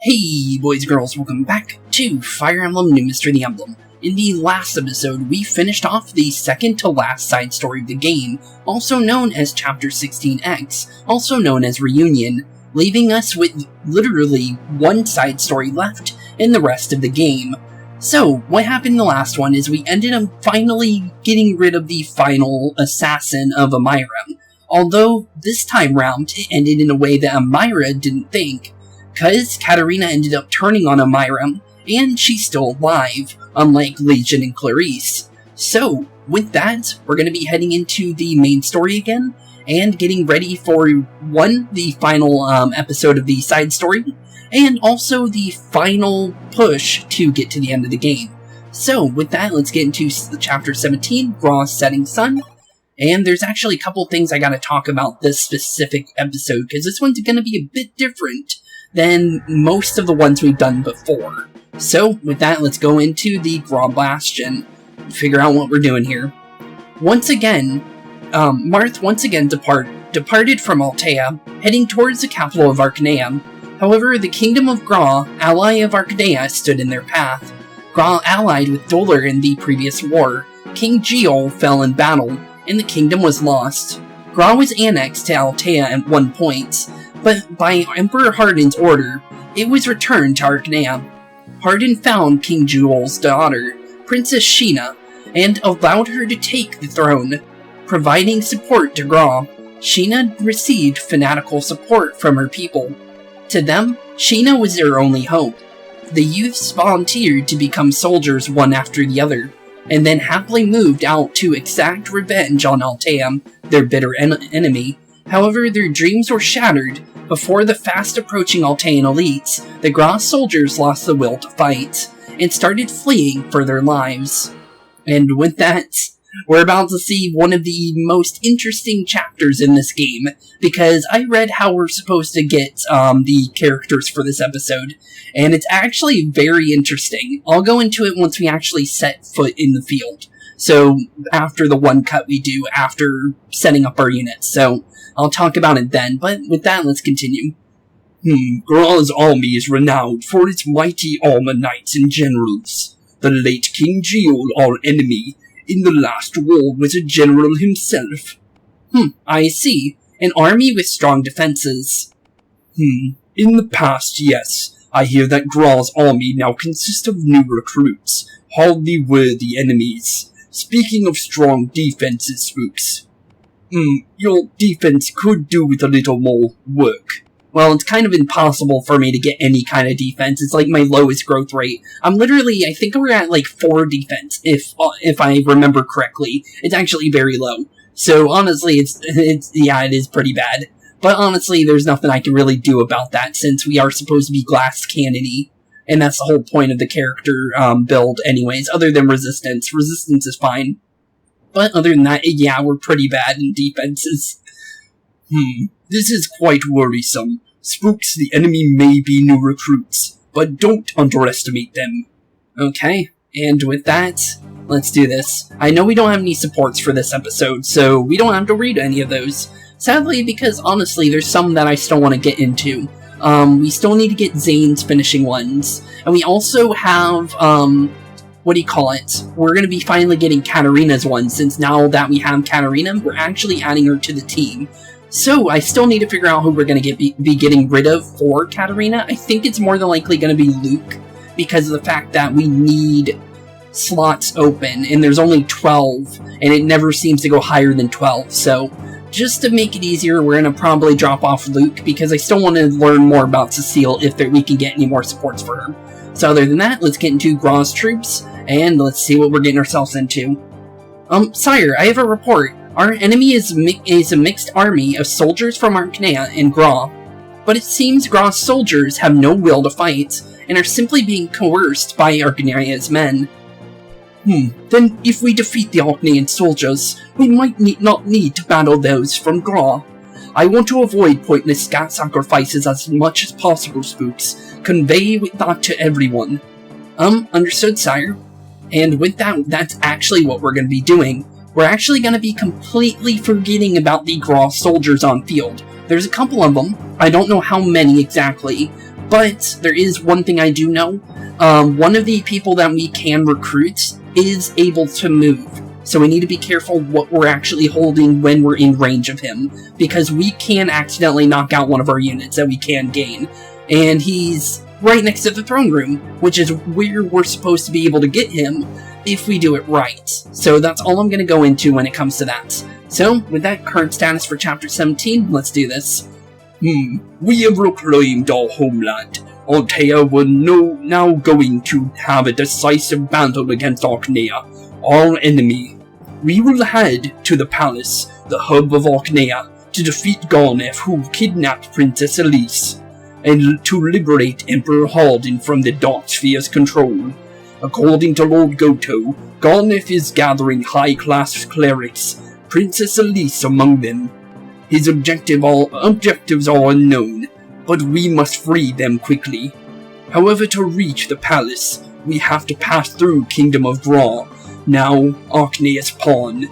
Hey boys and girls, welcome back to Fire Emblem New Mystery the Emblem. In the last episode, we finished off the second to last side story of the game, also known as Chapter 16X, also known as Reunion, leaving us with literally one side story left in the rest of the game. So, what happened in the last one is we ended up finally getting rid of the final assassin of Amira, although this time round it ended in a way that Amira didn't think. Because Katarina ended up turning on Amira, and she's still alive, unlike Legion and Clarice. So, with that, we're going to be heading into the main story again, and getting ready for, the final episode of the side story, and also the final push to get to the end of the game. So, with that, let's get into Chapter 17, Gra's Setting Sun. And there's actually a couple things I gotta talk about this specific episode, because this one's gonna be a bit different than most of the ones we've done before. So, with that, let's go into the Gra Bastion and figure out what we're doing here. Once again, Marth once again departed from Altea, heading towards the capital of Archanea. However, the Kingdom of Gra, ally of Archanea, stood in their path. Gra allied with Dolor in the previous war. King Geol fell in battle, and the kingdom was lost. Gra was annexed to Altea at one point, but by Emperor Hardin's order, it was returned to Archanea. Hardin found King Geol's daughter, Princess Sheena, and allowed her to take the throne, providing support to Gra. Sheena received fanatical support from her people. To them, Sheena was their only hope. The youths volunteered to become soldiers one after the other, and then happily moved out to exact revenge on Altea, their bitter enemy. However, their dreams were shattered. Before the fast-approaching Altean elites, the Gra soldiers lost the will to fight, and started fleeing for their lives. And with that, we're about to see one of the most interesting chapters in this game, because I read how we're supposed to get the characters for this episode, and it's actually very interesting. I'll go into it once we actually set foot in the field. So, after the one cut we do after setting up our units, so I'll talk about it then, but with that, let's continue. Gra's army is renowned for its mighty armor knights and generals. The late King Geol, our enemy, in the last war was a general himself. I see. An army with strong defenses. In the past, yes. I hear that Gra's army now consists of new recruits, hardly worthy enemies. Speaking of strong defenses, Spooks. Your defense could do with a little more work. Well, it's kind of impossible for me to get any kind of defense. It's like my lowest growth rate. I'm literally, I think we're at like 4 defense, if I remember correctly. It's actually very low. So honestly, it is pretty bad. But honestly, there's nothing I can really do about that, since we are supposed to be glass cannon-y. And that's the whole point of the character build anyways, other than resistance. Resistance is fine. But other than that, yeah, we're pretty bad in defenses. This is quite worrisome. Spooks, the enemy may be new recruits, but don't underestimate them. Okay, and with that, let's do this. I know we don't have any supports for this episode, so we don't have to read any of those. Sadly, because honestly, there's some that I still want to get into. We still need to get Zane's finishing ones. And we also have, what do you call it? We're going to be finally getting Katarina's one, since now that we have Katarina, we're actually adding her to the team. So, I still need to figure out who we're going to be getting rid of for Katarina. I think it's more than likely going to be Luke, because of the fact that we need slots open, and there's only 12, and it never seems to go higher than 12, so just to make it easier, we're going to probably drop off Luke, because I still want to learn more about Cecile if we can get any more supports for her. So other than that, let's get into Gra's troops, and let's see what we're getting ourselves into. Sire, I have a report. Our enemy is a mixed army of soldiers from Archanea and Gra, but it seems Gra's soldiers have no will to fight, and are simply being coerced by Archanea's men. Then if we defeat the Archanean soldiers, we might not need to battle those from Gra. I want to avoid pointless scat sacrifices as much as possible, Spooks. Convey that to everyone. Understood, sire. And with that, that's actually what we're going to be doing. We're actually going to be completely forgetting about the Gra soldiers on field. There's a couple of them. I don't know how many exactly, But there is one thing I do know. One of the people that we can recruit is able to move. So we need to be careful what we're actually holding when we're in range of him, because we can accidentally knock out one of our units that we can gain. And he's right next to the throne room, which is where we're supposed to be able to get him if we do it right. So that's all I'm going to go into when it comes to that. So, with that current status for Chapter 17, let's do this. We have reclaimed our homeland. Altea will now going to have a decisive battle against Archanea, our enemy. We will head to the palace, the hub of Archanea, to defeat Garneth, who kidnapped Princess Elise, and to liberate Emperor Harden from the Dark Sphere's control. According to Lord Goto, Garneth is gathering high-class clerics, Princess Elise among them. His objectives are unknown, but we must free them quickly. However, to reach the palace, we have to pass through Kingdom of Gra, now Archanea's pawn.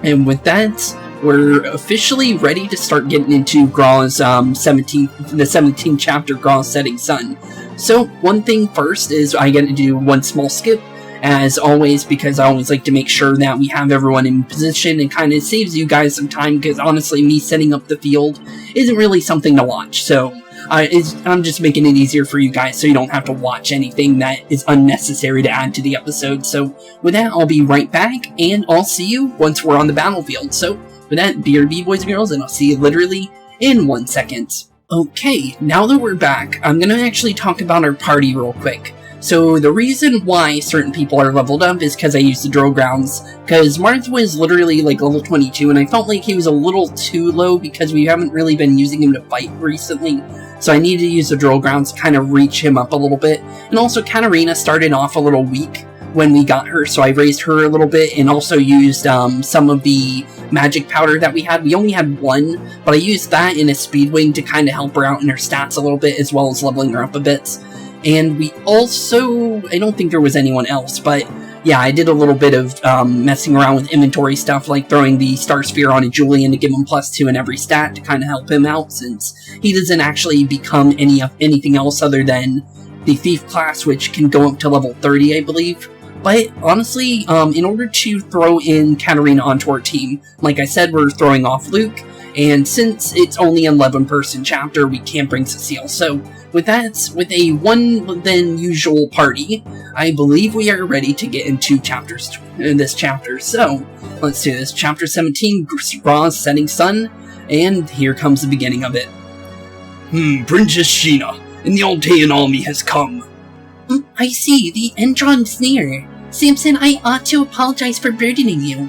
And with that, we're officially ready to start getting into Gra's the 17th chapter, Gra's Setting Sun. So, one thing first is I get to do one small skip, as always, because I always like to make sure that we have everyone in position, and kind of saves you guys some time, because honestly, me setting up the field isn't really something to watch, so I'm just making it easier for you guys so you don't have to watch anything that is unnecessary to add to the episode. So, with that, I'll be right back, and I'll see you once we're on the battlefield. So, with that, BRB, boys and girls, and I'll see you literally in 1 second. Okay, now that we're back, I'm gonna actually talk about our party real quick. So the reason why certain people are leveled up is because I used the drill grounds, because Marth was literally like level 22, and I felt like he was a little too low because we haven't really been using him to fight recently, so I needed to use the drill grounds to kind of reach him up a little bit. And also Katarina started off a little weak when we got her, so I raised her a little bit, and also used some of the magic powder that we had. We only had one, but I used that in a speed wing to kind of help her out in her stats a little bit, as well as leveling her up a bit. And we also, I don't think there was anyone else, but yeah, I did a little bit of messing around with inventory stuff, like throwing the Star Sphere on a Julian to give him +2 in every stat to kind of help him out, since he doesn't actually become anything else other than the Thief class, which can go up to level 30, I believe. But honestly, in order to throw in Katarina onto our team, like I said, we're throwing off Luke, and since it's only an 11-person chapter, we can't bring Cecile. So with that, with a one-than-usual party, I believe we are ready to get into this chapter. So let's do this. Chapter 17, Gra's Setting Sun, and here comes the beginning of it. Princess Sheena, and the Altean army has come. I see, the Endron's near. Samson, I ought to apologize for burdening you.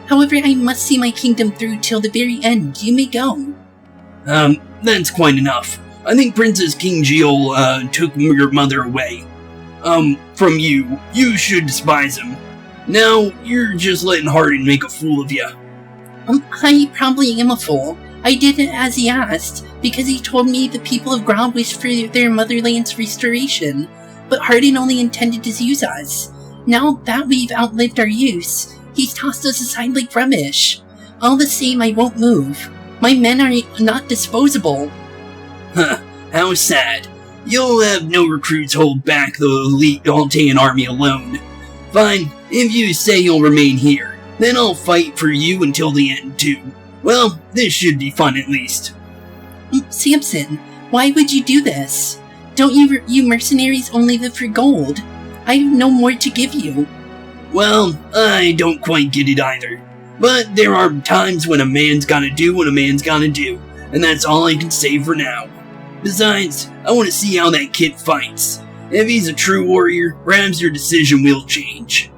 However, I must see my kingdom through till the very end. You may go. That's quite enough. I think Princess King Jill, took your mother away. From you. You should despise him. Now, you're just letting Harden make a fool of you. I probably am a fool. I did it as he asked, because he told me the people of Gra wish for their motherland's restoration. But Harden only intended to use us. Now that we've outlived our use, he's tossed us aside like rubbish. All the same, I won't move. My men are not disposable. Huh, how sad. You'll have no recruits hold back the elite Altean army alone. Fine, if you say you'll remain here, then I'll fight for you until the end too. Well, this should be fun at least. Samson, why would you do this? Don't you mercenaries only live for gold? I have no more to give you. Well, I don't quite get it either. But there are times when a man's gotta do what a man's gotta do, and that's all I can say for now. Besides, I want to see how that kid fights. If he's a true warrior, perhaps your decision will change.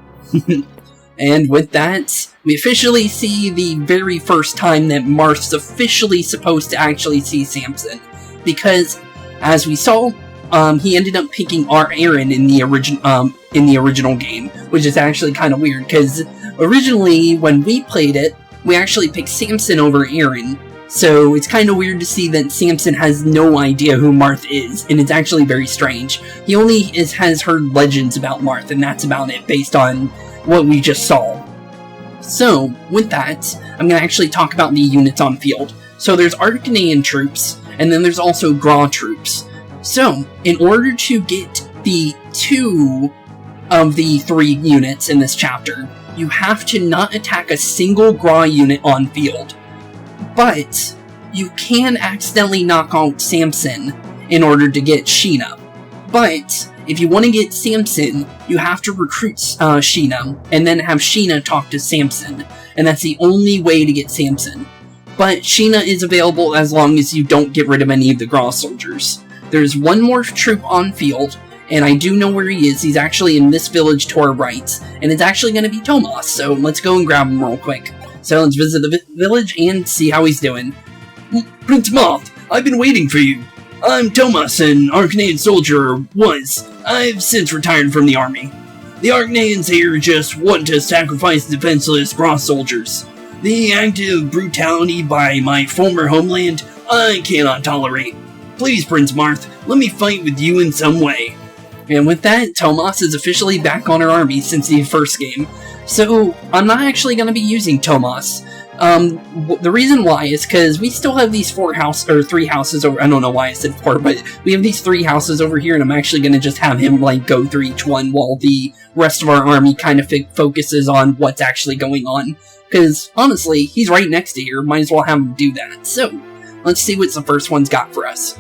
And with that, we officially see the very first time that Marth's officially supposed to actually see Samson. Because, as we saw, he ended up picking Aaron in the original game, which is actually kind of weird, because originally, when we played it, we actually picked Samson over Aaron, so it's kind of weird to see that Samson has no idea who Marth is, and it's actually very strange. He only has heard legends about Marth, and that's about it, based on what we just saw. So, with that, I'm going to actually talk about the units on field. So there's Archanean troops, and then there's also Gra troops. So, in order to get the 2 of the 3 units in this chapter, you have to not attack a single Gra unit on field. But you can accidentally knock out Samson in order to get Sheena. But if you want to get Samson, you have to recruit Sheena, and then have Sheena talk to Samson. And that's the only way to get Samson. But Sheena is available as long as you don't get rid of any of the Gra soldiers. There's one more troop on field, and I do know where he is. He's actually in this village to our right, and it's actually going to be Tomas, so let's go and grab him real quick. So let's visit the village and see how he's doing. Prince Marth, I've been waiting for you. I'm Tomas, an Archanean soldier, was. I've since retired from the army. The Archaneans here just want to sacrifice defenseless Gra soldiers. The act of brutality by my former homeland, I cannot tolerate. Please, Prince Marth, let me fight with you in some way. And with that, Tomas is officially back on our army since the first game. So, I'm not actually going to be using Tomas. The reason why is because we still have these 3 houses over. I don't know why I said 4, but we have these 3 houses over here, and I'm actually going to just have him, like, go through each one while the rest of our army kind of focuses on what's actually going on. Because, honestly, he's right next to here, might as well have him do that. So, let's see what the first one's got for us.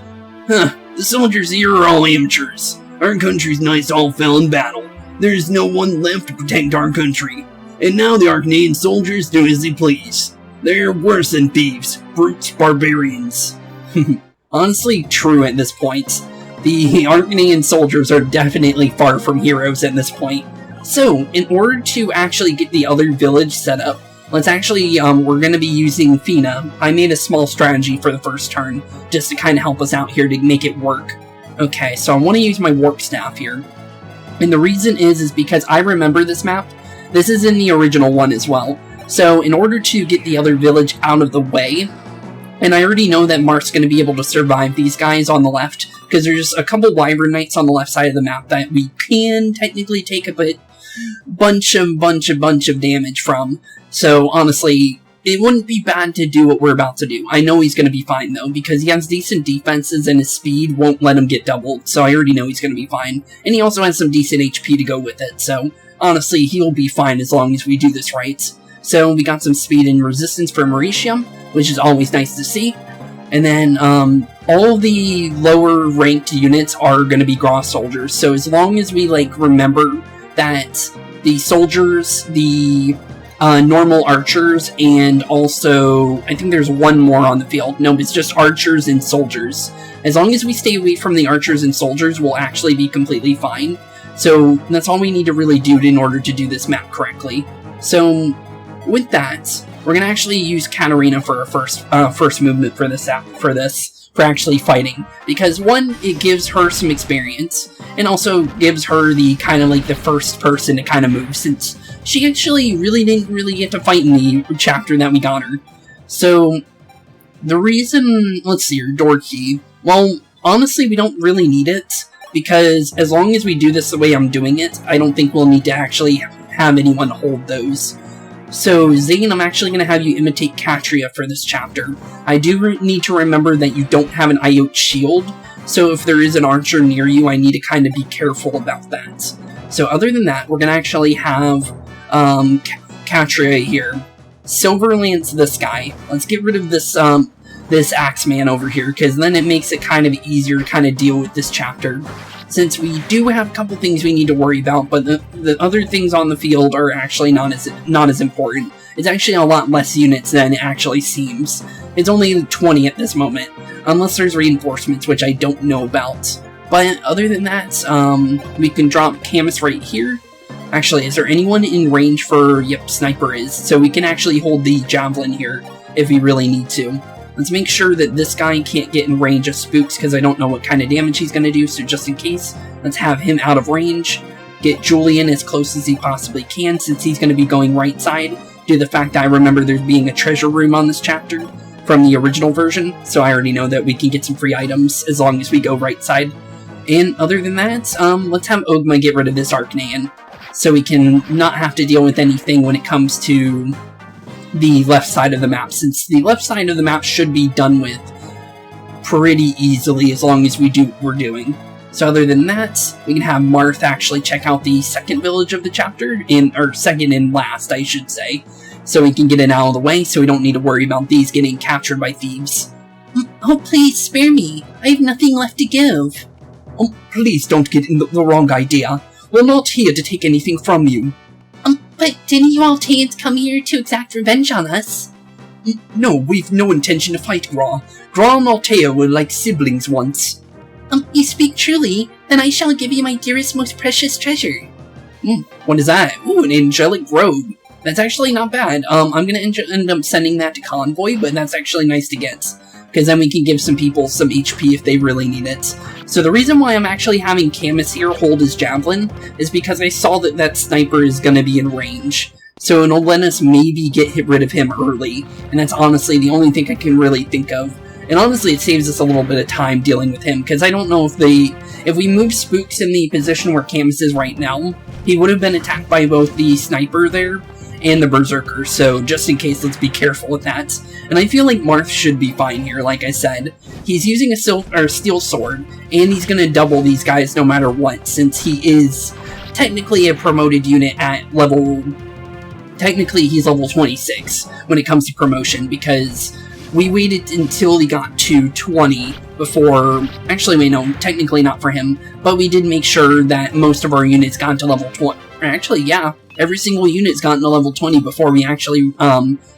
Huh, the soldiers here are all amateurs. Our country's knights all fell in battle. There's no one left to protect our country. And now the Archanean soldiers do as they please. They're worse than thieves, brutes, barbarians. Honestly, true at this point. The Arcanaean soldiers are definitely far from heroes at this point. So, in order to actually get the other village set up, let's actually, we're going to be using Fina. I made a small strategy for the first turn, just to kind of help us out here to make it work. Okay, so I want to use my warp staff here. And the reason is because I remember this map. This is in the original one as well. So, in order to get the other village out of the way, and I already know that Marth's going to be able to survive these guys on the left, because there's a couple Wyvern Knights on the left side of the map that we can technically take a bunch of damage from. So, honestly, it wouldn't be bad to do what we're about to do. I know he's going to be fine, though, because he has decent defenses and his speed won't let him get doubled, so I already know he's going to be fine. And he also has some decent HP to go with it, so honestly, he'll be fine as long as we do this right. So, we got some speed and resistance for Mauritium, which is always nice to see. And then, all the lower ranked units are going to be Gra soldiers, so as long as we, like, remember that the soldiers, the normal archers, and also, I think there's one more on the field. No, it's just archers and soldiers. As long as we stay away from the archers and soldiers, we'll actually be completely fine. So, that's all we need to really do in order to do this map correctly. So, with that, we're going to actually use Katarina for our first movement for for actually fighting. Because, one, it gives her some experience, and also gives her the kind of like the first person to kind of move, since she actually didn't really get to fight in the chapter that we got her. So, the reason, let's see here, door key. Well, honestly, we don't really need it, because as long as we do this the way I'm doing it, I don't think we'll need to actually have anyone hold those. So, Zane, I'm actually going to have you imitate Katria for this chapter. I do need to remember that you don't have an Iote shield, so if there is an archer near you, I need to kind of be careful about that. So, other than that, we're going to actually have Katria here. Silver Lance this guy. Let's get rid of this this Axeman over here, because then it makes it kind of easier to kind of deal with this chapter. Since we do have a couple things we need to worry about, but the other things on the field are actually not as important. It's actually a lot less units than it actually seems. It's only 20 at this moment, unless there's reinforcements, which I don't know about. But other than that, we can drop Camus right here. Actually, is there anyone in range for... Yep, Sniper is. So we can actually hold the Javelin here, if we really need to. Let's make sure that this guy can't get in range of Spooks, because I don't know what kind of damage he's going to do, so just in case, let's have him out of range. Get Julian as close as he possibly can, since he's going to be going right side, due to the fact that I remember there being a treasure room on this chapter from the original version, so I already know that we can get some free items as long as we go right side. And other than that, let's have Ogma get rid of this Arcanaean, so we can not have to deal with anything when it comes to the left side of the map, since the left side of the map should be done with pretty easily as long as we do what we're doing. So other than that, we can have Marth actually check out the second village of the chapter, or second and last, I should say, so we can get it out of the way so we don't need to worry about these getting captured by thieves. Oh, please, spare me. I have nothing left to give. Oh, please don't get in the wrong idea. We're not here to take anything from you. But didn't you Alteans come here to exact revenge on us? No, we've no intention to fight Gra. Gra and Altea were like siblings once. You speak truly, then I shall give you my dearest, most precious treasure. What is that? Ooh, an angelic robe. That's actually not bad. I'm gonna end up sending that to Convoy, but that's actually nice to get, because then we can give some people some HP if they really need it. So the reason why I'm actually having Camus here hold his javelin is because I saw that that sniper is gonna be in range. So it'll let us maybe get rid of him early, and that's honestly the only thing I can really think of. And honestly, it saves us a little bit of time dealing with him, because I don't know if we move Spooks in the position where Camus is right now, he would have been attacked by both the sniper there and the berserker, so just in case, let's be careful with that. And I feel like Marth should be fine here, like I said. He's using a steel sword, and he's going to double these guys no matter what, since he is technically a promoted unit at level... Technically, he's level 26 when it comes to promotion, because we waited until he got to 20 before... Actually, wait, no, technically not for him, but we did make sure that most of our units got to level 20. Actually, yeah, every single unit's gotten to level 20 before we actually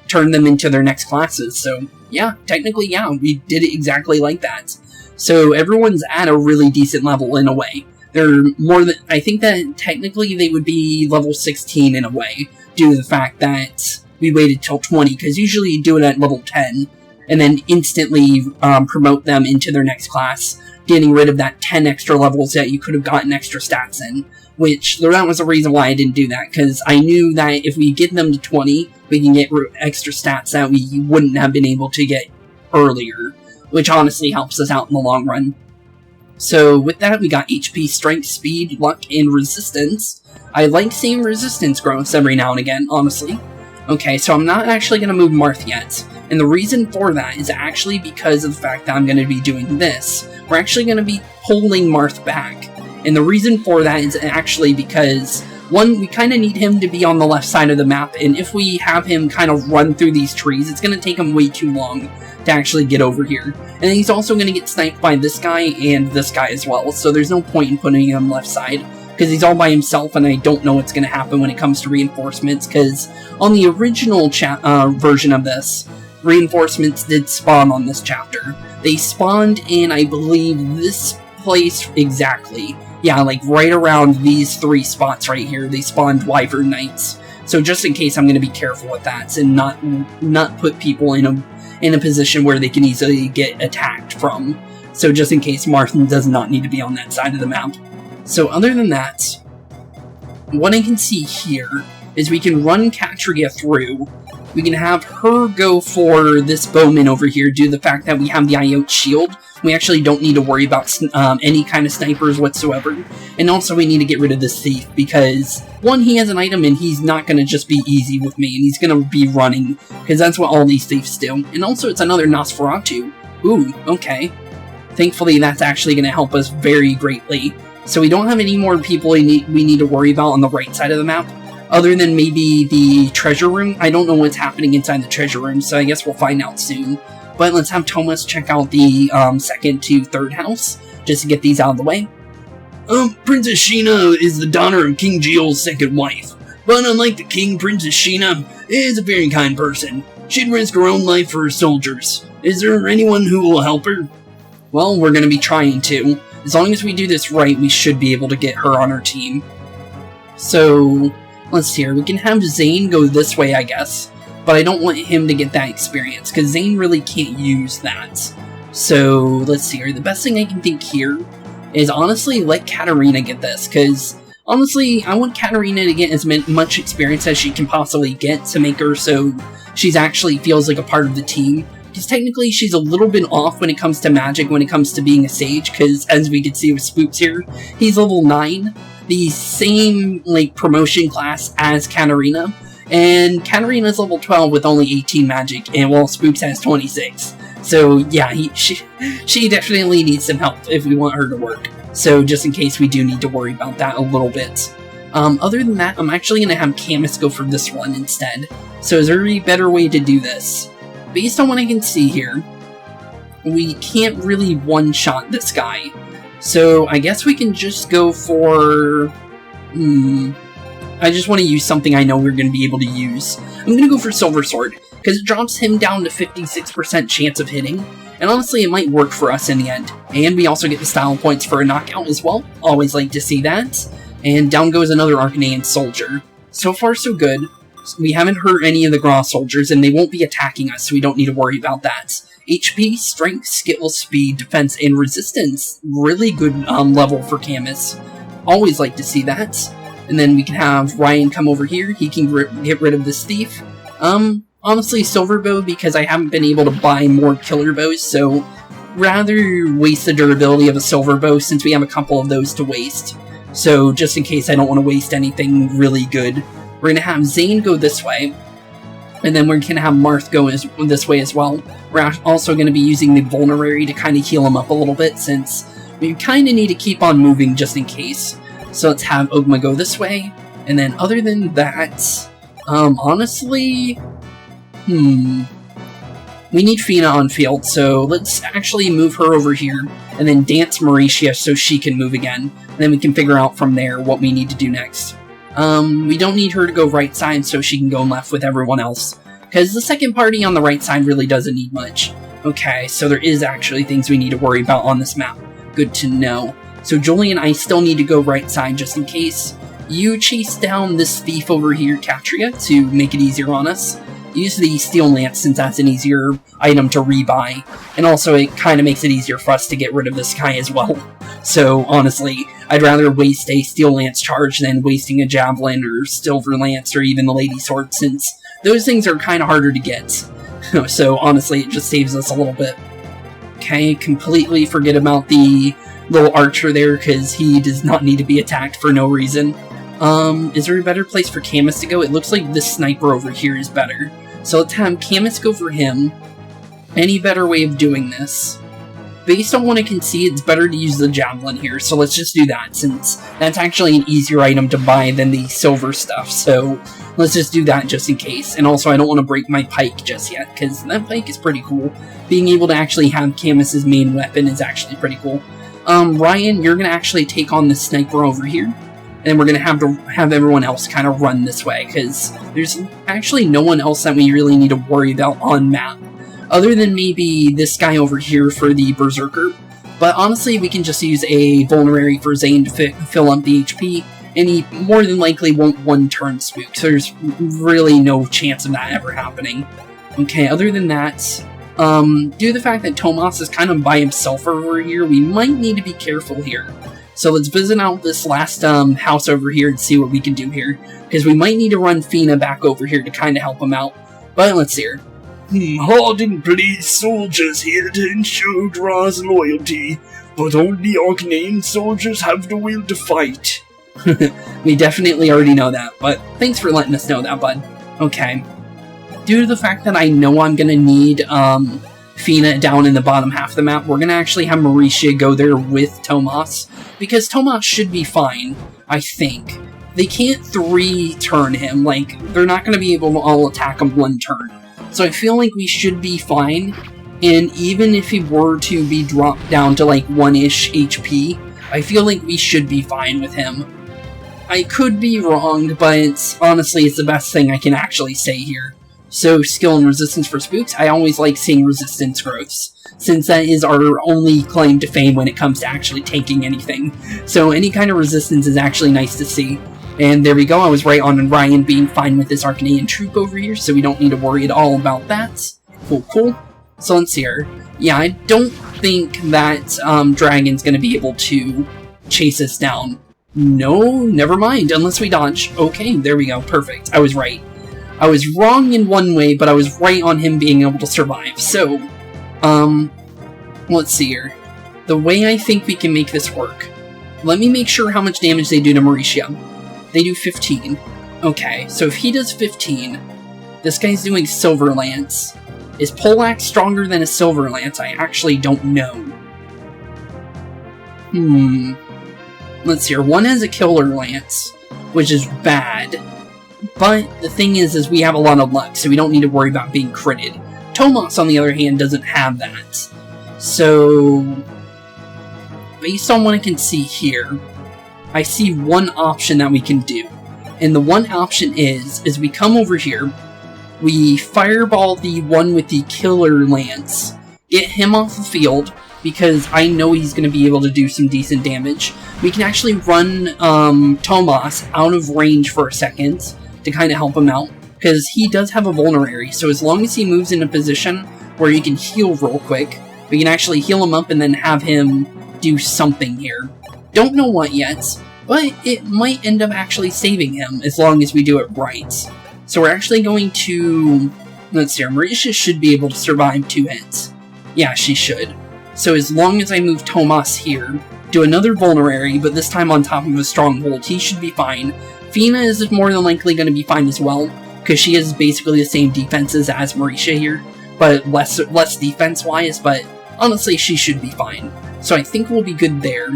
turned them into their next classes. So, yeah, technically, yeah, we did it exactly like that. So everyone's at a really decent level in a way. They're more than... I think that technically they would be level 16 in a way, due to the fact that we waited till 20, because usually you do it at level 10, and then instantly promote them into their next class, getting rid of that 10 extra levels that you could have gotten extra stats in. Which, that was the reason why I didn't do that, because I knew that if we get them to 20, we can get extra stats that we wouldn't have been able to get earlier, which honestly helps us out in the long run. So with that, we got HP, Strength, Speed, Luck, and Resistance. I like seeing Resistance growths every now and again, honestly. Okay, so I'm not actually going to move Marth yet, and the reason for that is actually because of the fact that I'm going to be doing this. We're actually going to be pulling Marth back. And the reason for that is actually because, one, we kind of need him to be on the left side of the map, and if we have him kind of run through these trees, it's going to take him way too long to actually get over here. And he's also going to get sniped by this guy and this guy as well, so there's no point in putting him left side, because he's all by himself, and I don't know what's going to happen when it comes to reinforcements, because on the original version of this, reinforcements did spawn on this chapter. They spawned in, I believe, this place exactly. Yeah, like right around these three spots right here, they spawned Wyvern Knights. So just in case, I'm going to be careful with that and not put people in a position where they can easily get attacked from. So just in case, Marth does not need to be on that side of the map. So other than that, what I can see here is we can run Katria through. We can have her go for this bowman over here due to the fact that we have the Iote shield. We actually don't need to worry about any kind of snipers whatsoever. And also we need to get rid of this thief because, one, he has an item and he's not going to just be easy with me, and he's going to be running, because that's what all these thieves do. And also it's another Nosferatu. Ooh, okay. Thankfully that's actually going to help us very greatly. So we don't have any more people we need to worry about on the right side of the map, other than maybe the treasure room. I don't know what's happening inside the treasure room, so I guess we'll find out soon. But let's have Thomas check out the second to third house, just to get these out of the way. Princess Sheena is the daughter of King Geel's second wife. But unlike the king, Princess Sheena is a very kind person. She'd risk her own life for her soldiers. Is there anyone who will help her? Well, we're going to be trying to. As long as we do this right, we should be able to get her on our team. So, let's see here. We can have Zane go this way, I guess. But I don't want him to get that experience, because Zane really can't use that. So, let's see here. The best thing I can think here is honestly let Katarina get this, because honestly, I want Katarina to get as much experience as she can possibly get to make her so she's actually feels like a part of the team. Because technically, she's a little bit off when it comes to magic, when it comes to being a sage, because as we can see with Spooks here, he's level 9, the same, like, promotion class as Katarina, and Katarina's level 12 with only 18 magic, and well, Spooks has 26. So yeah, she definitely needs some help if we want her to work. So just in case we do need to worry about that a little bit. Other than that, I'm actually going to have Camus go for this one instead. So is there a better way to do this? Based on what I can see here, we can't really one-shot this guy. So I guess we can just go for... I just want to use something I know we're going to be able to use. I'm going to go for Silver Sword, because it drops him down to 56% chance of hitting. And honestly, it might work for us in the end. And we also get the style points for a knockout as well. Always like to see that. And down goes another Archanea soldier. So far, so good. We haven't hurt any of the Gra soldiers, and they won't be attacking us, so we don't need to worry about that. HP, Strength, Skill, Speed, Defense, and Resistance. Really good level for Camus. Always like to see that. And then we can have Ryan come over here. He can get rid of this thief. Honestly, Silver Bow, because I haven't been able to buy more Killer Bows, so rather waste the durability of a Silver Bow since we have a couple of those to waste. So just in case I don't want to waste anything really good, we're going to have Zane go this way, and then we're going to have Marth go this way as well. We're also going to be using the Vulnerary to kind of heal him up a little bit, since we kind of need to keep on moving just in case. So let's have Ogma go this way, and then other than that, honestly, we need Fina on field, so let's actually move her over here, and then dance Mauritia so she can move again, and then we can figure out from there what we need to do next. We don't need her to go right side so she can go left with everyone else, because the second party on the right side really doesn't need much. Okay, so there is actually things we need to worry about on this map. Good to know. So Julian, I still need to go right side just in case. You chase down this thief over here, Katria, to make it easier on us. Use the Steel Lance since that's an easier item to rebuy, and also it kind of makes it easier for us to get rid of this guy as well. So honestly, I'd rather waste a Steel Lance charge than wasting a Javelin or Silver Lance or even the Lady Sword, since those things are kind of harder to get. So honestly, it just saves us a little bit. Okay, completely forget about the little archer there, because he does not need to be attacked for no reason. Is there a better place for Camus to go? It looks like this sniper over here is better. So let's have Camus go for him. Any better way of doing this? Based on what I can see, it's better to use the Javelin here, so let's just do that, since that's actually an easier item to buy than the silver stuff, so let's just do that just in case. And also, I don't want to break my pike just yet, because that pike is pretty cool. Being able to actually have Camus's main weapon is actually pretty cool. Ryan, you're going to actually take on the sniper over here. And we're going to have everyone else kind of run this way, because there's actually no one else that we really need to worry about on map. Other than maybe this guy over here for the Berserker. But honestly, we can just use a Vulnerary for Zane to fill up the HP, and he more than likely won't one-turn Spook, so there's really no chance of that ever happening. Okay, other than that, due to the fact that Tomas is kind of by himself over here, we might need to be careful here. So let's visit out this last house over here and see what we can do here, because we might need to run Fina back over here to kind of help him out. But let's see here. Hardened police soldiers here to ensure Gra's loyalty, but only Archanea soldiers have the will to fight. We definitely already know that, but thanks for letting us know that, bud. Okay. Due to the fact that I know I'm gonna need Fina down in the bottom half of the map, we're gonna actually have Mauritia go there with Tomas, because Tomas should be fine, I think. They can't 3-turn him, like, they're not gonna be able to all attack him 1 turn. So I feel like we should be fine, and even if he were to be dropped down to like 1-ish HP, I feel like we should be fine with him. I could be wrong, but honestly it's the best thing I can actually say here. So skill and resistance for Spooks, I always like seeing resistance growths, since that is our only claim to fame when it comes to actually tanking anything. So any kind of resistance is actually nice to see. And there we go, I was right on Ryan being fine with this Archanea troop over here, so we don't need to worry at all about that. Cool, cool. So let's see here. Yeah, I don't think that Dragon's going to be able to chase us down. No, never mind, unless we dodge. Okay, there we go, perfect. I was right. I was wrong in one way, but I was right on him being able to survive. So, let's see here. The way I think we can make this work. Let me make sure how much damage they do to Mauritia. They do 15. Okay, so if he does 15, this guy's doing Silver Lance. Is poleaxe stronger than a silver lance? I actually don't know. Let's see here. One has a killer lance, which is bad. But the thing is we have a lot of luck, so we don't need to worry about being critted. Tomas, on the other hand, doesn't have that. So, based on what I can see here, I see one option that we can do. And the one option is we come over here, we fireball the one with the killer lance, get him off the field, because I know he's going to be able to do some decent damage. We can actually run Tomas out of range for a second to kind of help him out, because he does have a vulnerary, so as long as he moves in a position where he can heal real quick, we can actually heal him up and then have him do something here. Don't know what yet, but it might end up actually saving him as long as we do it right. So we're actually going to... Let's see, Marisha should be able to survive 2 hits. Yeah, she should. So as long as I move Tomas here, do another vulnerary, but this time on top of a stronghold, he should be fine. Fina is more than likely going to be fine as well, because she has basically the same defenses as Marisha here, but less defense-wise, but honestly, she should be fine. So I think we'll be good there.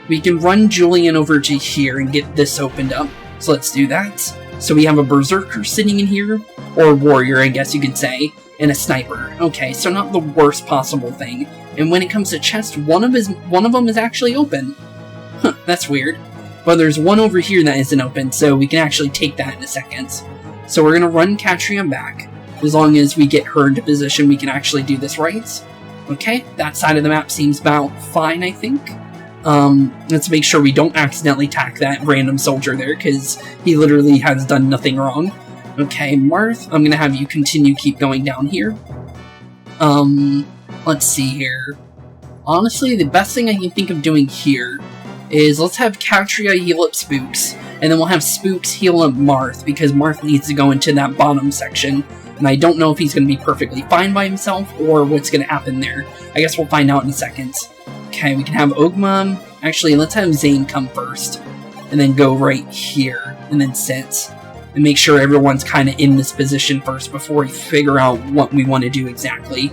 We can run Julian over to here and get this opened up, so let's do that. So we have a Berserker sitting in here, or a Warrior, I guess you could say, and a Sniper. Okay, so not the worst possible thing. And when it comes to chest, one of them is actually open. Huh, that's weird. But there's one over here that isn't open, so we can actually take that in a second. So we're going to run Katria back. As long as we get her into position, we can actually do this right. Okay, that side of the map seems about fine, I think. Let's make sure we don't accidentally attack that random soldier there, because he literally has done nothing wrong. Okay, Marth, I'm going to have you keep going down here. Let's see here. Honestly, the best thing I can think of doing here is let's have Katria heal up Spooks, and then we'll have Spooks heal up Marth, because Marth needs to go into that bottom section, and I don't know if he's going to be perfectly fine by himself, or what's going to happen there. I guess we'll find out in a second. Okay, we can have Ogma. Actually, let's have Zane come first, and then go right here, and then sit, and make sure everyone's kind of in this position first before we figure out what we want to do exactly.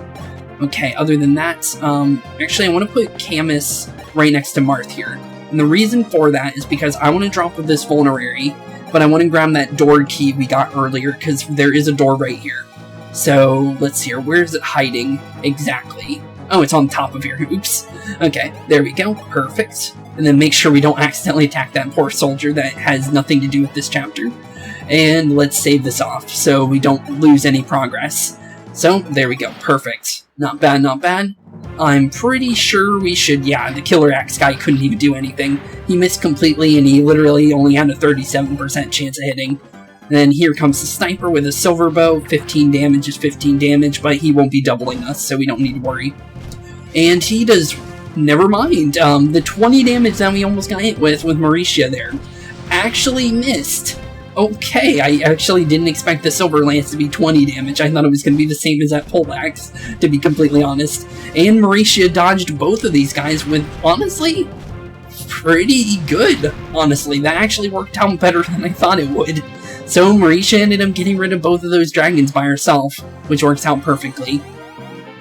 Okay, other than that, actually I want to put Camus right next to Marth here. And the reason for that is because I want to drop with this vulnerary, but I want to grab that door key we got earlier, because there is a door right here. So, let's see here, where is it hiding exactly? Oh, it's on top of here, oops. Okay, there we go, perfect. And then make sure we don't accidentally attack that poor soldier that has nothing to do with this chapter. And let's save this off, so we don't lose any progress. So, there we go, perfect. Not bad, not bad. I'm pretty sure we should, yeah, the Killer Axe guy couldn't even do anything. He missed completely, and he literally only had a 37% chance of hitting. And then here comes the Sniper with a silver bow. 15 damage is 15 damage, but he won't be doubling us, so we don't need to worry. And he does, never mind, the 20 damage that we almost got hit with Mauritia there actually missed. Okay, I actually didn't expect the Silver Lance to be 20 damage. I thought it was going to be the same as that poleaxe, to be completely honest. And Mauritia dodged both of these guys with, honestly, pretty good. Honestly, that actually worked out better than I thought it would. So Mauritia ended up getting rid of both of those dragons by herself, which works out perfectly.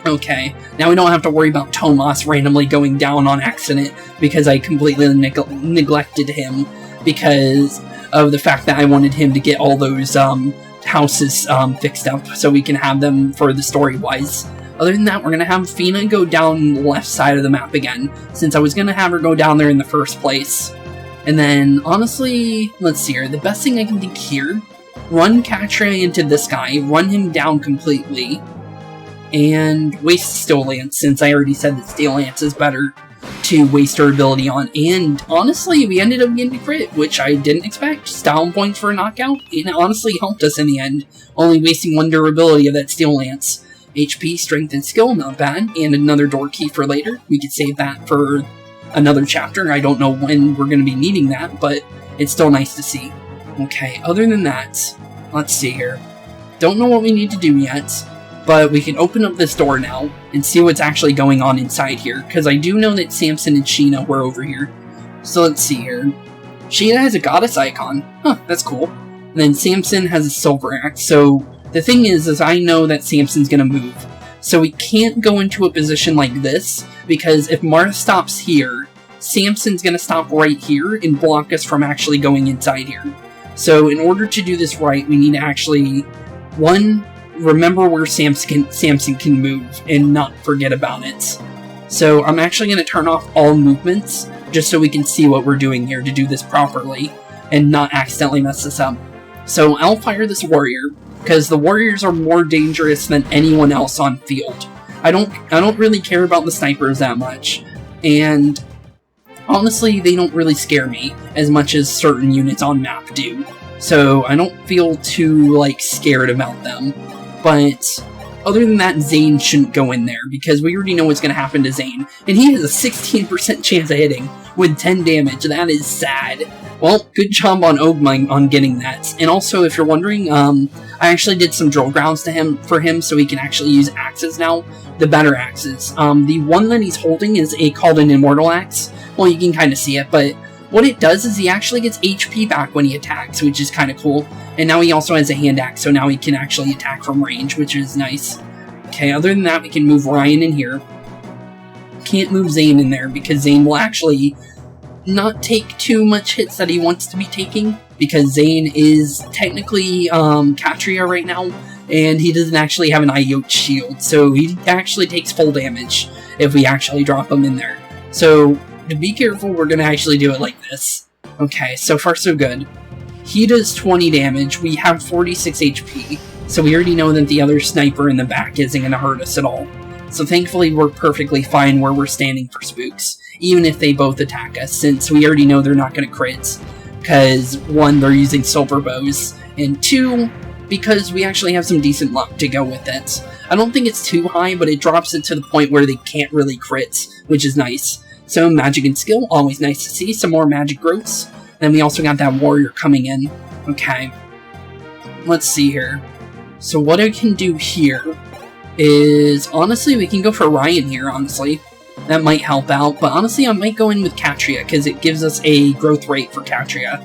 Okay, now we don't have to worry about Tomas randomly going down on accident because I completely neglected him because of the fact that I wanted him to get all those houses fixed up so we can have them for the story-wise. Other than that, we're going to have Fina go down the left side of the map again, since I was going to have her go down there in the first place. And then, honestly, let's see here, the best thing I can think here, run Katria into this guy, run him down completely, and waste Steel Lance, since I already said that Steel Lance is better to waste her ability on. And honestly, we ended up getting a crit, which I didn't expect. Style points for a knockout, and it honestly helped us in the end, only wasting 1 durability of that Steel Lance. HP, Strength, and Skill, not bad, and another door key for later. We could save that for another chapter. I don't know when we're going to be needing that, but it's still nice to see. Okay, other than that, let's see here. Don't know what we need to do yet, but we can open up this door now and see what's actually going on inside here, because I do know that Samson and Sheena were over here. So let's see here. Sheena has a goddess icon. Huh, that's cool. And then Samson has a silver axe, so the thing is I know that Samson's gonna move. So we can't go into a position like this, because if Marth stops here, Samson's going to stop right here and block us from actually going inside here. So in order to do this right, we need to actually, one, remember where Samson can move and not forget about it. So I'm actually going to turn off all movements, just so we can see what we're doing here to do this properly, and not accidentally mess this up. So I'll fire this warrior, because the warriors are more dangerous than anyone else on field. I don't really care about the snipers that much, and honestly, they don't really scare me as much as certain units on map do. So I don't feel too, like, scared about them. But other than that, Zane shouldn't go in there, because we already know what's going to happen to Zane. And he has a 16% chance of hitting with 10 damage. That is sad. Well, good job on Ogma on getting that. And also, if you're wondering, I actually did some drill grounds for him so he can actually use axes now. The better axes. The one that he's holding is called an Immortal Axe. Well, you can kind of see it, but what it does is he actually gets HP back when he attacks, which is kind of cool. And now he also has a hand axe, so now he can actually attack from range, which is nice. Okay, other than that, we can move Ryan in here. Can't move Zane in there, because Zane will actually not take too much hits that he wants to be taking, because Zane is technically Katria right now, and he doesn't actually have an Iota shield, so he actually takes full damage if we actually drop him in there. So, to be careful, we're going to actually do it like this. Okay, so far so good. He does 20 damage, we have 46 HP, so we already know that the other sniper in the back isn't going to hurt us at all. So thankfully we're perfectly fine where we're standing for Spooks, even if they both attack us, since we already know they're not going to crit. Because, one, they're using silver bows, and two, because we actually have some decent luck to go with it. I don't think it's too high, but it drops it to the point where they can't really crit, which is nice. So, magic and skill, always nice to see. Some more magic growths. Then we also got that warrior coming in. Okay. Let's see here. So what I can do here is, honestly, we can go for Ryan here, honestly. That might help out, but honestly, I might go in with Katria, because it gives us a growth rate for Katria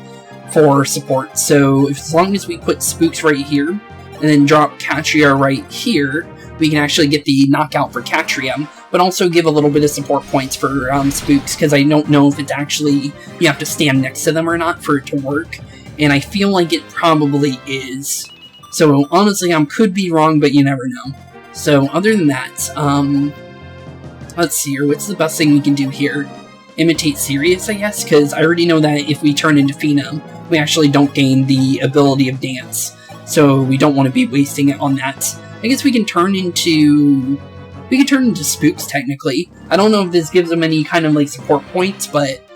for support. So, as long as we put Spooks right here, and then drop Katria right here, we can actually get the knockout for Katria, but also give a little bit of support points for Spooks, because I don't know if it's actually, you have to stand next to them or not for it to work, and I feel like it probably is. So, honestly, I could be wrong, but you never know. So, other than that, let's see here, what's the best thing we can do here? Imitate Sirius, I guess, because I already know that if we turn into Phenom, we actually don't gain the ability of Dance, so we don't want to be wasting it on that. I guess we can turn into Spooks, technically. I don't know if this gives them any kind of, like, support points, but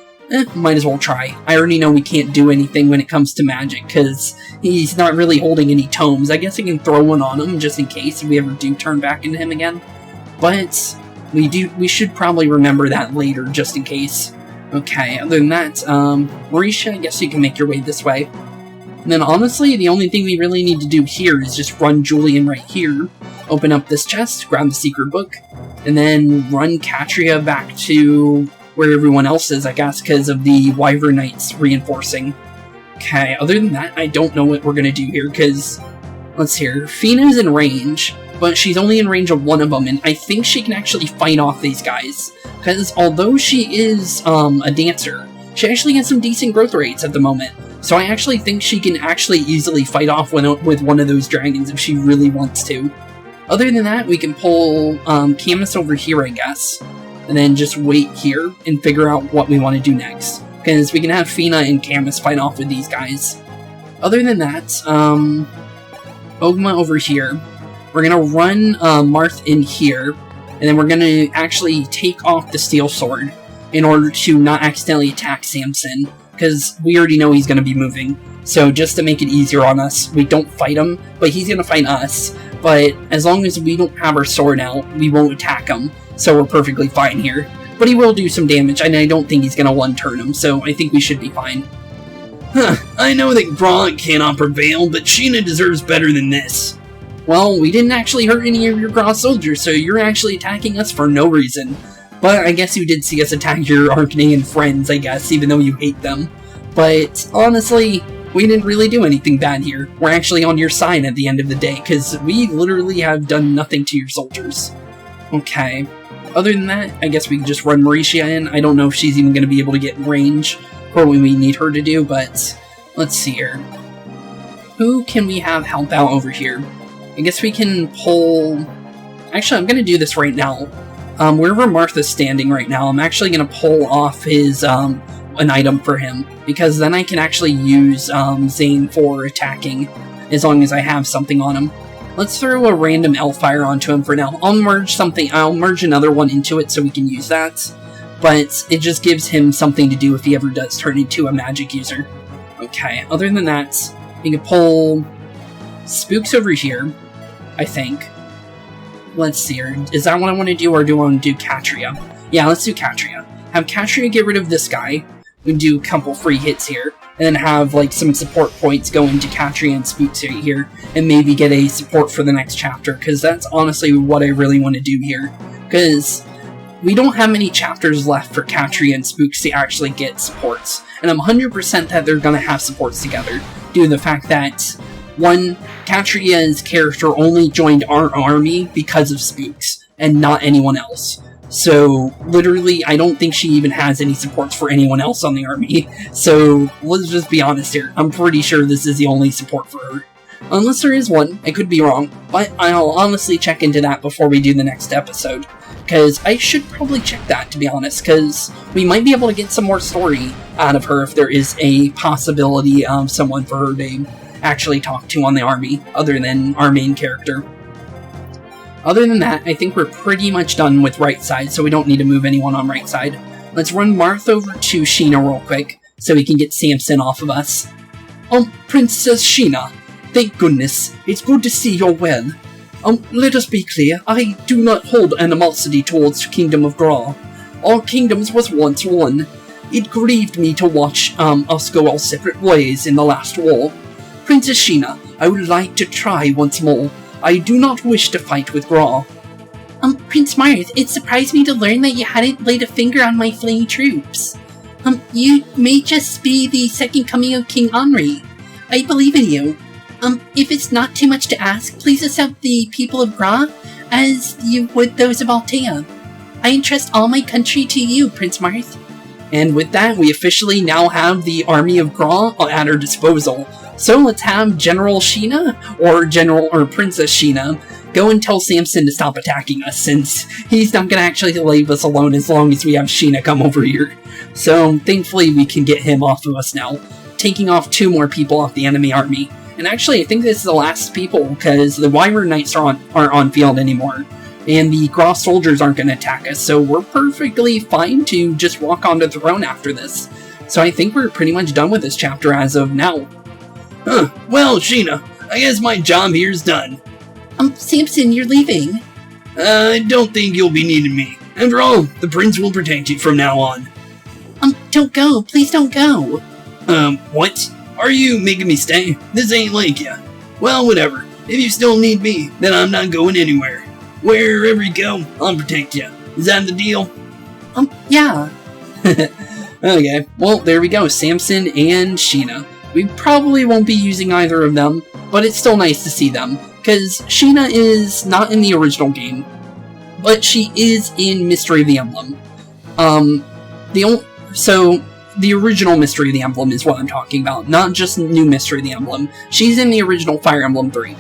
might as well try. I already know we can't do anything when it comes to magic, because he's not really holding any tomes. I guess I can throw one on him, just in case if we ever do turn back into him again. But we should probably remember that later, just in case. Okay, other than that, Marisha, I guess you can make your way this way. And then honestly, the only thing we really need to do here is just run Julian right here, open up this chest, grab the secret book, and then run Katria back to where everyone else is, I guess, because of the Wyvern Knights reinforcing. Okay, other than that, I don't know what we're going to do here, because, let's see here, Fina's in range, but she's only in range of one of them, and I think she can actually fight off these guys, because although she is a dancer, she actually has some decent growth rates at the moment, so I actually think she can actually easily fight off with one of those dragons if she really wants to. Other than that, we can pull Camus over here, I guess, and then just wait here and figure out what we want to do next, because we can have Fina and Camus fight off with these guys. Other than that, Ogma over here. We're going to run Marth in here, and then we're going to actually take off the steel sword in order to not accidentally attack Samson, because we already know he's going to be moving. So just to make it easier on us, we don't fight him, but he's going to fight us. But as long as we don't have our sword out, we won't attack him, so we're perfectly fine here. But he will do some damage, and I don't think he's going to one-turn him, so I think we should be fine. Huh, I know that Grog cannot prevail, but Sheena deserves better than this. Well, we didn't actually hurt any of your Grog soldiers, so you're actually attacking us for no reason. But I guess you did see us attack your Archanea friends, I guess, even though you hate them. But honestly, we didn't really do anything bad here. We're actually on your side at the end of the day, because we literally have done nothing to your soldiers. Okay. Other than that, I guess we can just run Mauricia in. I don't know if she's even going to be able to get in range for what we need her to do, but let's see here. Who can we have help out over here? I guess we can pull... Actually, I'm going to do this right now. Wherever Marth is standing right now, I'm actually going to pull off his, an item for him, because then I can actually use, Zane for attacking, as long as I have something on him. Let's throw a random Elfire onto him for now. I'll merge another one into it so we can use that, but it just gives him something to do if he ever does turn into a magic user. Okay, other than that, we can pull Spooks over here, I think. Let's see here. Is that what I want to do, or do I want to do Katria? Yeah, let's do Katria. Have Katria get rid of this guy. We can do a couple free hits here. And then have, like, some support points go into Katria and Spooks right here. And maybe get a support for the next chapter. Because that's honestly what I really want to do here. Because we don't have many chapters left for Katria and Spooks to actually get supports. And I'm 100% that they're going to have supports together. Due to the fact that... One, Katria's character only joined our army because of Spooks, and not anyone else. So, literally, I don't think she even has any supports for anyone else on the army. So, let's just be honest here. I'm pretty sure this is the only support for her. Unless there is one, I could be wrong, but I'll honestly check into that before we do the next episode. Because I should probably check that, to be honest, because we might be able to get some more story out of her if there is a possibility of someone for her to actually talk to on the army, other than our main character. Other than that, I think we're pretty much done with right side, so we don't need to move anyone on right side. Let's run Marth over to Sheena real quick, so we can get Samson off of us. Oh, Princess Sheena, thank goodness, it's good to see you're well. Let us be clear, I do not hold animosity towards Kingdom of Gra. Our kingdoms was once one. It grieved me to watch us go our separate ways in the last war. Princess Sheena, I would like to try once more. I do not wish to fight with Gra. Prince Marth, it surprised me to learn that you hadn't laid a finger on my fleeing troops. You may just be the second coming of King Henri. I believe in you. If it's not too much to ask, please accept the people of Gra as you would those of Altea. I entrust all my country to you, Prince Marth. And with that, we officially now have the army of Gra at our disposal. So let's have General Sheena, or Princess Sheena, go and tell Samson to stop attacking us, since he's not going to actually leave us alone as long as we have Sheena come over here. So thankfully we can get him off of us now, taking off 2 more people off the enemy army. And actually, I think this is the last people, because the Wyvern Knights aren't on field anymore. And the Gra soldiers aren't going to attack us, so we're perfectly fine to just walk onto the throne after this. So I think we're pretty much done with this chapter as of now. Huh, well, Sheena, I guess my job here's done. Samson, you're leaving. I don't think you'll be needing me. After all, the prince will protect you from now on. Don't go, please don't go. What? Are you making me stay? This ain't like ya. Well, whatever. If you still need me, then I'm not going anywhere. Wherever you go, I'll protect you. Is that the deal? Yeah. Okay, well, there we go, Samson and Sheena. We probably won't be using either of them, but it's still nice to see them, because Sheena is not in the original game, but she is in Mystery of the Emblem. So, the original Mystery of the Emblem is what I'm talking about, not just new Mystery of the Emblem. She's in the original Fire Emblem 3.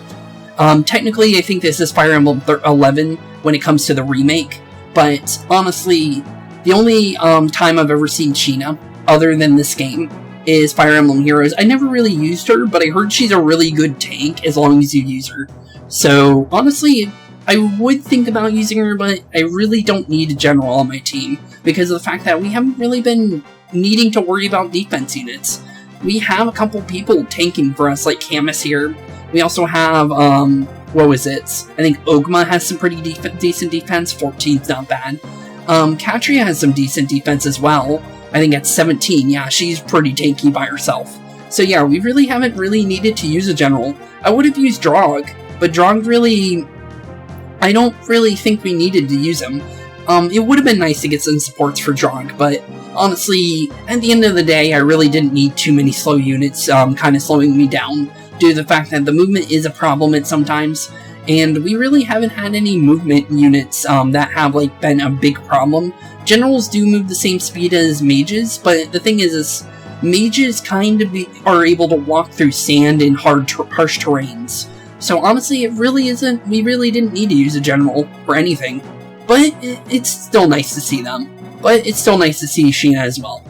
Technically, I think this is Fire Emblem 11 when it comes to the remake, but honestly, the only time I've ever seen Sheena, other than this game, is Fire Emblem Heroes. I never really used her, but I heard she's a really good tank as long as you use her. So, honestly, I would think about using her, but I really don't need a general on my team, because of the fact that we haven't really been needing to worry about defense units. We have a couple people tanking for us, like Camus here. We also have, what was it? I think Ogma has some pretty decent defense. 14's not bad. Katria has some decent defense as well. I think at 17, yeah, she's pretty tanky by herself. So yeah, we really haven't really needed to use a general. I would have used Drog, but Drog really... I don't really think we needed to use him. It would have been nice to get some supports for Drog, but honestly, at the end of the day, I really didn't need too many slow units kind of slowing me down, due to the fact that the movement is a problem at sometimes, and we really haven't had any movement units that have like been a big problem. Generals do move the same speed as mages, but the thing is mages kind of are able to walk through sand and harsh terrains. So honestly, it really isn't, we really didn't need to use a general for anything. But it's still nice to see them. But it's still nice to see Sheena as well.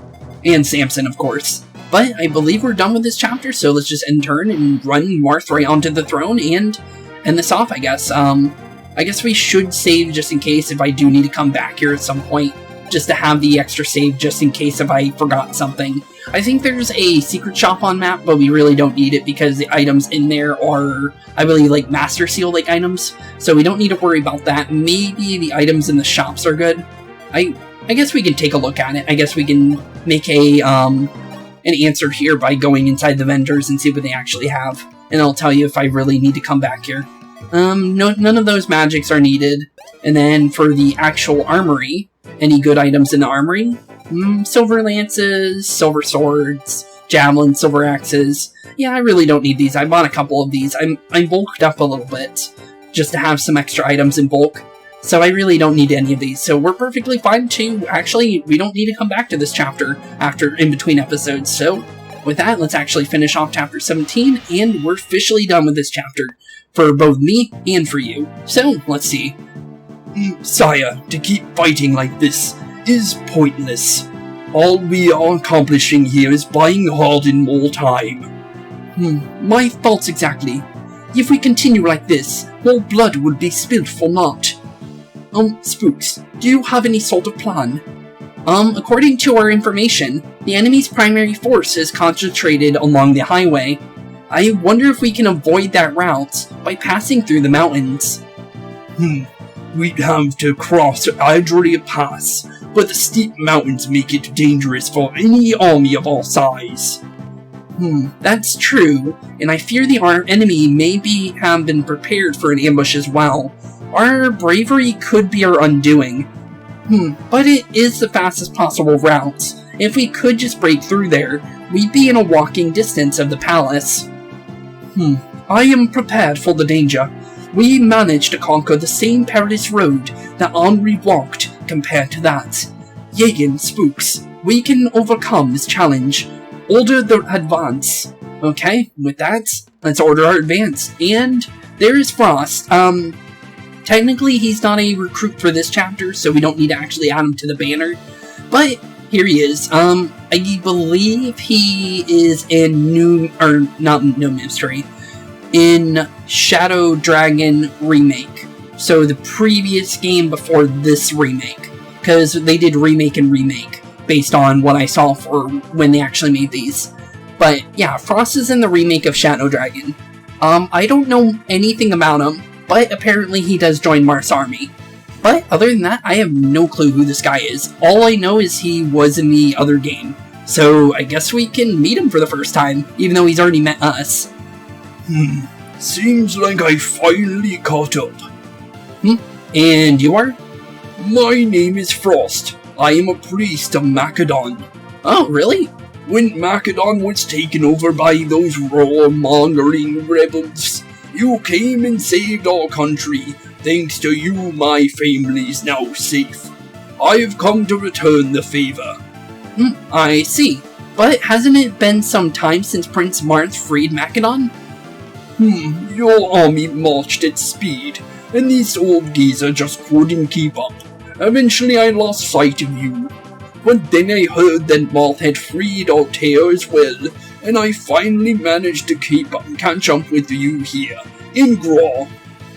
And Samson, of course. But I believe we're done with this chapter, so let's just end turn and run Marth right onto the throne and end this off, I guess. I guess we should save just in case if I do need to come back here at some point. Just to have the extra save just in case if I forgot something. I think there's a secret shop on map, but we really don't need it because the items in there are, I believe, like Master Seal-like items. So we don't need to worry about that. Maybe the items in the shops are good. I guess we can take a look at it. I guess we can make an answer here by going inside the vendors and see what they actually have. And I'll tell you if I really need to come back here. None of those magics are needed. And then for the actual armory, any good items in the armory? Silver lances, silver swords, javelins, silver axes. Yeah, I really don't need these. I bought a couple of these. I'm bulked up a little bit, just to have some extra items in bulk. So I really don't need any of these. So we're perfectly fine to, actually, we don't need to come back to this chapter after in between episodes. So with that, let's actually finish off chapter 17, and we're officially done with this chapter, for both me and for you. So, let's see. Sire, to keep fighting like this is pointless. All we are accomplishing here is buying Harden more time. My thoughts exactly. If we continue like this, more blood would be spilled for naught. Spooks, do you have any sort of plan? According to our information, the enemy's primary force is concentrated along the highway. I wonder if we can avoid that route by passing through the mountains. We'd have to cross Altea Pass, but the steep mountains make it dangerous for any army of our size. That's true, and I fear the enemy may have been prepared for an ambush as well. Our bravery could be our undoing. But it is the fastest possible route. If we could just break through there, we'd be in a walking distance of the palace. I am prepared for the danger. We managed to conquer the same perilous road that Henri walked compared to that. Jagen, Spooks, we can overcome this challenge. Order the advance. Okay, with that, let's order our advance. And there is Frost. Technically he's not a recruit for this chapter, so we don't need to actually add him to the banner. But here he is. I believe he is in in Shadow Dragon Remake. So the previous game before this remake. Because they did remake and remake, based on what I saw for when they actually made these. But yeah, Frost is in the remake of Shadow Dragon. I don't know anything about him, but apparently he does join Marth's army. But other than that, I have no clue who this guy is. All I know is he was in the other game. So I guess we can meet him for the first time, even though he's already met us. Seems like I finally caught up. And you are? My name is Frost. I am a priest of Macedon. Oh, really? When Macedon was taken over by those war-mongering rebels, you came and saved our country. Thanks to you, my family is now safe. I have come to return the favor. I see. But hasn't it been some time since Prince Marth freed Macedon? Your army marched at speed, and this old geezer just couldn't keep up. Eventually I lost sight of you. But then I heard that Marth had freed Altea as well, and I finally managed to catch up with you here, in Graw.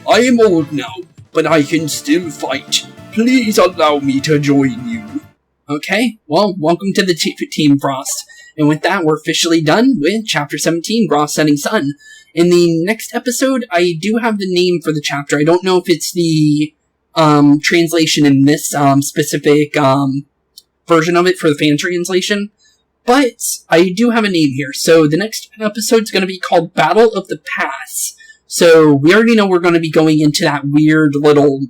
I am old now, but I can still fight. Please allow me to join you. Okay, well, welcome to the Team Frost. And with that, we're officially done with Chapter 17, Graw's Setting Sun. In the next episode, I do have the name for the chapter. I don't know if it's the translation in this specific version of it for the fan translation, but I do have a name here. So the next episode is going to be called Battle of the Pass. So we already know we're going to be going into that weird little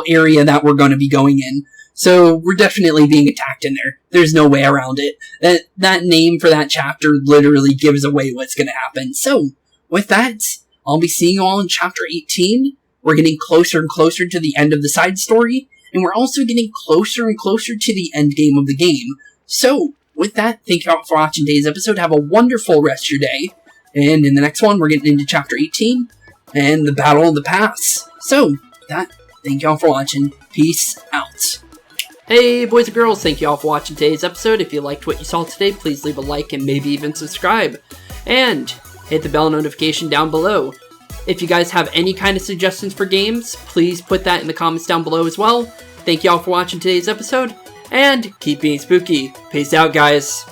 area that we're going to be going in. So we're definitely being attacked in there. There's no way around it. That name for that chapter literally gives away what's going to happen. So with that, I'll be seeing you all in chapter 18. We're getting closer and closer to the end of the side story, and we're also getting closer and closer to the end game of the game. So with that, thank you all for watching today's episode. Have a wonderful rest of your day. And in the next one, we're getting into chapter 18 and the Battle of the Paths. So with that, thank you all for watching. Peace out. Hey boys and girls, thank you all for watching today's episode. If you liked what you saw today, please leave a like and maybe even subscribe. And hit the bell notification down below. If you guys have any kind of suggestions for games, please put that in the comments down below as well. Thank you all for watching today's episode, and keep being spooky. Peace out, guys.